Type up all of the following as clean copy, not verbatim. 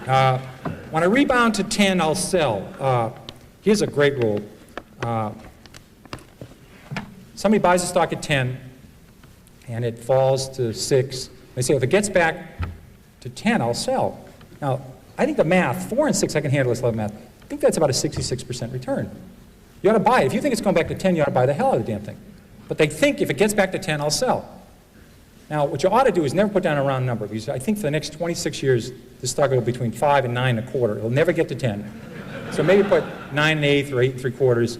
When I rebound to 10, I'll sell. Here's a great rule. Somebody buys a stock at 10, and it falls to 6. They say, if it gets back to 10, I'll sell. Now, I think the math, 4 and 6, I can handle this level of math. I think that's about a 66% return. You ought to buy it. If you think it's going back to 10, you ought to buy the hell out of the damn thing. But they think if it gets back to 10, I'll sell. Now, what you ought to do is never put down a round number, because I think for the next 26 years, this stock will go between 5 and 9 1/4. It'll never get to 10. So maybe put 9 1/8 or 8 3/4.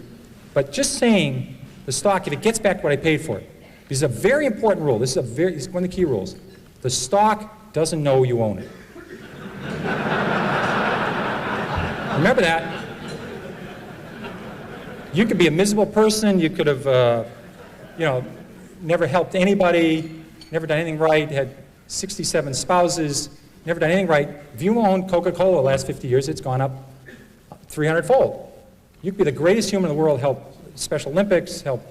But just saying the stock, if it gets back what I paid for it, this is a very important rule. This is one of the key rules. The stock doesn't know you own it. Remember that. You could be a miserable person. You could have, never helped anybody, never done anything right, had 67 spouses, never done anything right. If you own Coca-Cola the last 50 years, it's gone up 300-fold. You could be the greatest human in the world, help Special Olympics, help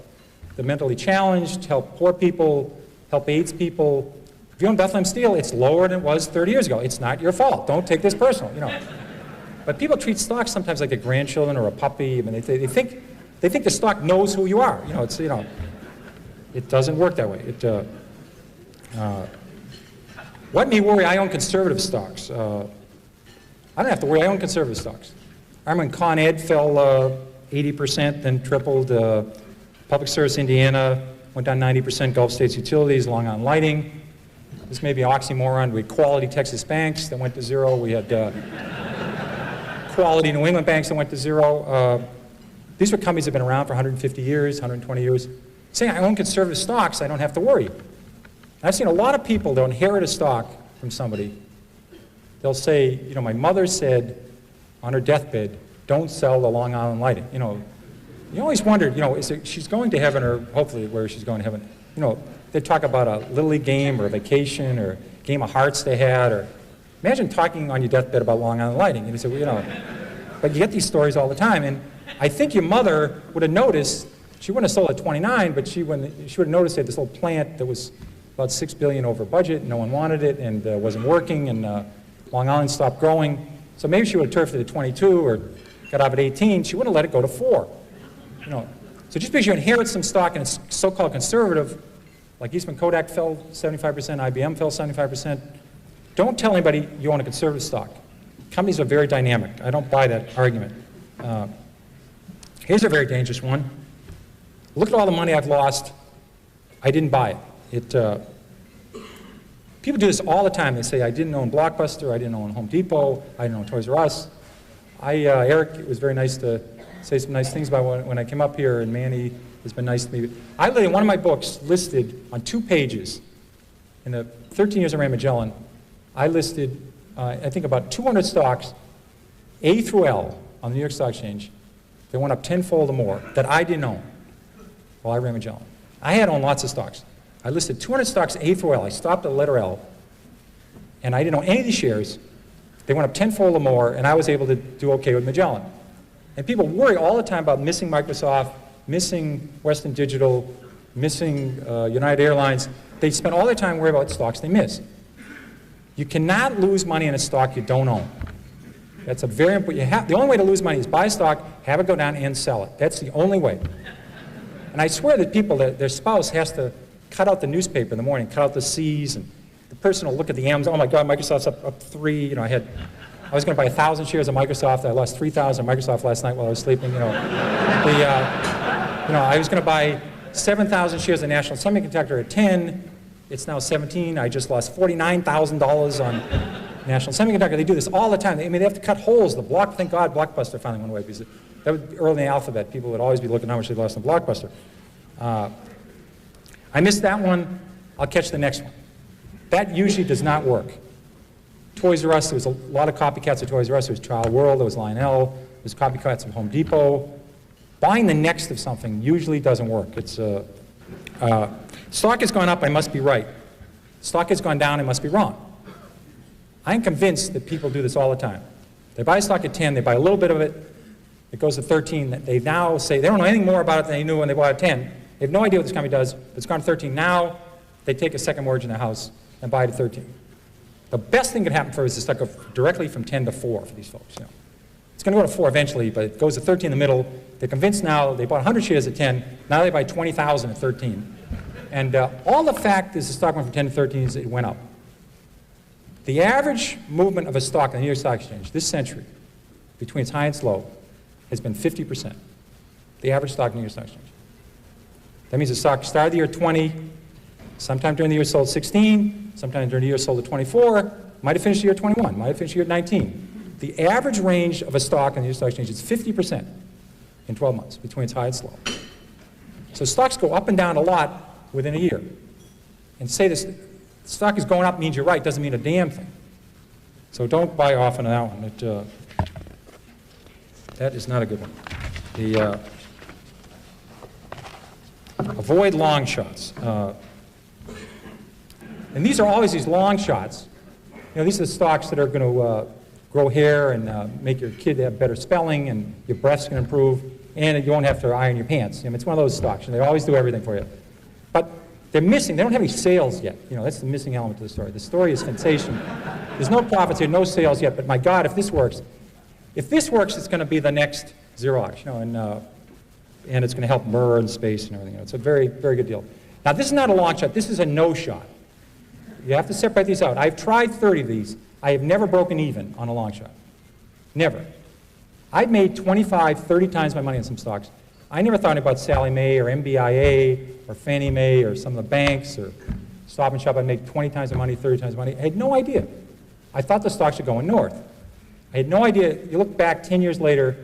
the mentally challenged, help poor people, help AIDS people. If you own Bethlehem Steel, it's lower than it was 30 years ago. It's not your fault. Don't take this personal, But people treat stocks sometimes like their grandchildren or a puppy. I mean, they think the stock knows who you are. It doesn't work that way. Let me worry. I own conservative stocks. I don't have to worry. I own conservative stocks. I remember when Con Ed fell 80%, then tripled. Public Service Indiana went down 90%. Gulf States Utilities, Long Island Lighting. This may be an oxymoron. We had Quality Texas Banks that went to zero. We had Quality New England Banks that went to zero. These were companies that have been around for 150 years, 120 years. Saying I own conservative stocks, I don't have to worry. And I've seen a lot of people that inherit a stock from somebody. They'll say, my mother said on her deathbed, don't sell the Long Island Lighting. You always wondered, she's going to heaven, or hopefully where she's going to heaven. They talk about a Little League game or a vacation or a game of hearts they had, or imagine talking on your deathbed about Long Island Lighting. And you say, but you get these stories all the time. And I think your mother would have noticed, she wouldn't have sold at 29, but she would have noticed they had this little plant that was about $6 billion over budget. No one wanted it, and wasn't working, and Long Island stopped growing. So maybe she would have turfed it at 22 or got out at 18. She wouldn't have let it go to 4. So just because you inherit some stock and it's so-called conservative, like Eastman Kodak fell 75%, IBM fell 75%, don't tell anybody you own a conservative stock. Companies are very dynamic. I don't buy that argument. Here's a very dangerous one. Look at all the money I've lost. I didn't buy it. People do this all the time. They say, I didn't own Blockbuster, I didn't own Home Depot, I didn't own Toys R Us. Eric, it was very nice to say some nice things about when I came up here, and Manny has been nice to me. I literally, in one of my books, listed on 2 pages, in the 13 years I ran Magellan, I listed, I think about 200 stocks, A through L, on the New York Stock Exchange. They went up tenfold or more that I didn't own while I ran Magellan. I had owned lots of stocks. I listed 200 stocks A through L. I stopped at the letter L, and I didn't own any of these shares. They went up tenfold or more, and I was able to do okay with Magellan. And people worry all the time about missing Microsoft, missing Western Digital, missing United Airlines. They spend all their time worrying about stocks they miss. You cannot lose money in a stock you don't own. That's a very important. The only way to lose money is buy a stock, have it go down, and sell it. That's the only way. And I swear that people, their spouse has to cut out the newspaper in the morning, cut out the C's, and the person will look at the M's. Oh my God, Microsoft's up 3. I was going to buy 1,000 shares of Microsoft. I lost 3,000 of Microsoft last night while I was sleeping. I was going to buy 7,000 shares of National Semiconductor at 10. It's now 17. I just lost $49,000 on National Semiconductor. They do this all the time. They have to cut holes. Thank God Blockbuster finally went away, because that was early in the alphabet. People would always be looking how much they lost on Blockbuster. I missed that one. I'll catch the next one. That usually does not work. Toys R Us, there was a lot of copycats of Toys R Us. There was Child World, there was Lionel, there was copycats of Home Depot. Buying the next of something usually doesn't work. It's stock has gone up, I must be right. Stock has gone down, I must be wrong. I'm convinced that people do this all the time. They buy a stock at 10, they buy a little bit of it, it goes to 13. They now say they don't know anything more about it than they knew when they bought it at 10. They have no idea what this company does, but it's gone to 13. Now they take a second mortgage in their house and buy it at 13. The best thing that could happen for us is the stock go directly from 10 to 4 for these folks. You know. It's going to go to 4 eventually, but it goes to 13 in the middle. They're convinced now, they bought 100 shares at 10, now they buy 20,000 at 13. And all the fact is the stock went from 10 to 13 is it went up. The average movement of a stock on the New York Stock Exchange this century, between its high and its low, has been 50%. The average stock on the New York Stock Exchange. That means the stock started the year 20, sometime during the year sold 16, sometime during the year sold at 24, might have finished the year 21, might have finished the year 19. The average range of a stock on the New York Stock Exchange is 50% in 12 months, between its high and its low. So stocks go up and down a lot within a year. And say this stock is going up means you're right, doesn't mean a damn thing. So don't buy often on that one. That is not a good one. Avoid long shots. And these are always these long shots. You know, these are the stocks that are going to grow hair and make your kid have better spelling, and your breath's going to improve, and you won't have to iron your pants. I mean, it's one of those stocks, and they always do everything for you. But they're missing. They don't have any sales yet. You know, that's the missing element to the story. The story is sensational. There's no profits here, no sales yet. But my God, if this works, it's going to be the next Xerox. You know, and it's going to help Murr and space and everything. You know, it's a very, very good deal. Now, this is not a long shot. This is a no shot. You have to separate these out. I've tried 30 of these. I have never broken even on a long shot. Never. I've made 25, 30 times my money on some stocks. I never thought about Sallie Mae or MBIA or Fannie Mae or some of the banks or Stop and Shop. I'd make 20 times the money, 30 times the money. I had no idea. I thought the stocks were going north. I had no idea. You look back 10 years later,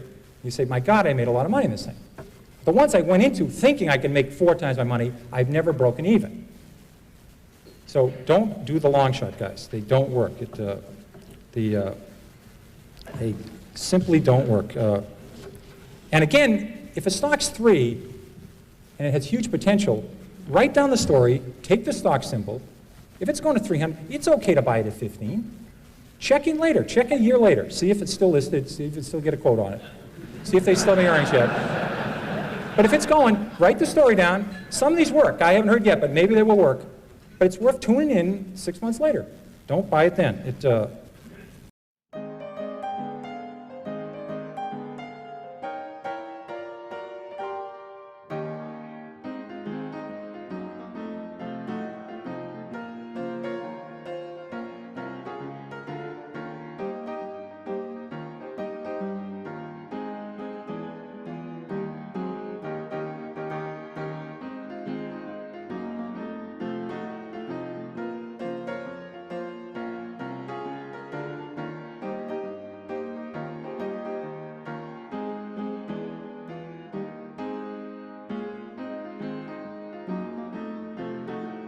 you say, my God, I made a lot of money in this thing. The ones I went into thinking I could make 4 times my money, I've never broken even. So don't do the long shot, guys. They don't work. They simply don't work. And again, if a stock's 3 and it has huge potential, write down the story, take the stock symbol. If it's going to 300, it's okay to buy it at 15. Check in later. Check a year later. See if it's still listed. See if you still get a quote on it. See if they still have any earnings yet. But if it's going, write the story down. Some of these work. I haven't heard yet, but maybe they will work. But it's worth tuning in 6 months later. Don't buy it then.